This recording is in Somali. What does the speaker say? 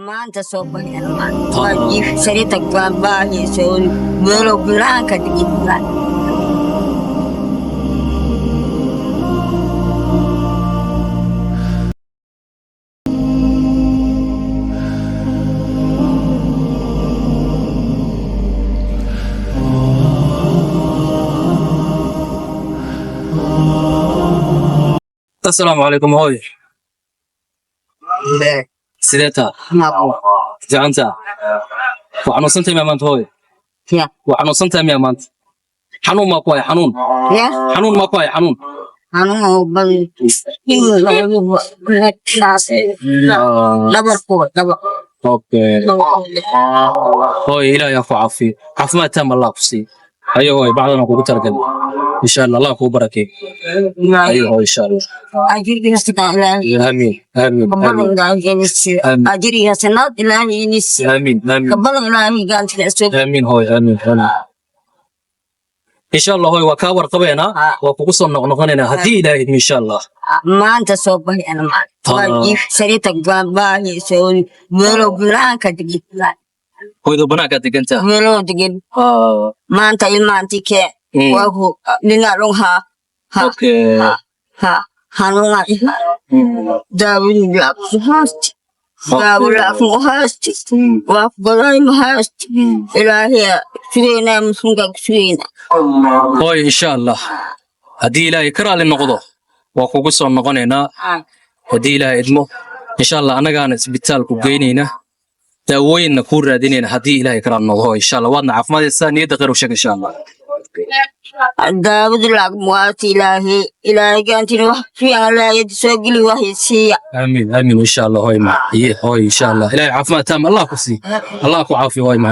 maanta soo baxeen waa jiif sariirta baabaahiisa meelo biraanka digidla السلام عليكم هوي سيدتها جعنتا وحنو سنتي ما مانت هوي يا وحنو سنتي ما مانت حنون ما كواي حنون يا حنون ما كواي حنون أنا بل لا برفوع لا اوكي هوي الى يعفو عافي عفو ما تام الله كسي ايوه هوي بعدنا كوكو ترقل ان شاء الله كو بركي ايوه هوي ان شاء الله أجري هسنا امين امين قبل أجري هسنا إلهي نس امين امين قبل إلهي قال تلسف امين هوي امين امين ان شاء الله هوي وكاور قبينا وكوكو نقنقننا هدي الهي ان شاء الله maanta soo baxeen waa jiif sariirta baabaahiisa meelo biraanka digidla هوي دو بناك دقنتا meelo digid maanta ilmaanti kee waa ku dhinac ha اوكي hanunga daawin laafsu haasti daawin laafu haasti waa baday haasti ilaahiya sugeena musunga sugeena هوي ان شاء الله هدي الهي كرالي نقضو وكوكو سو نقنينا هدي الهي ادمو ان شاء الله انغان اسبيتال كو geyneyna daawooyinna ku raadinayna hadii ilaahay kala noqdo insha Allah wadna caafimaadaysa niyada qeyr u sheeg insha Allah daawid laag muwaati ilaahay gaantina wax fiican laayad soo geli waxaysiya amiin amiin insha Allah hooy ma hooy insha Allah ilaahay caafimaad taam Allah ku sii Allah ku caafiyo hooy ma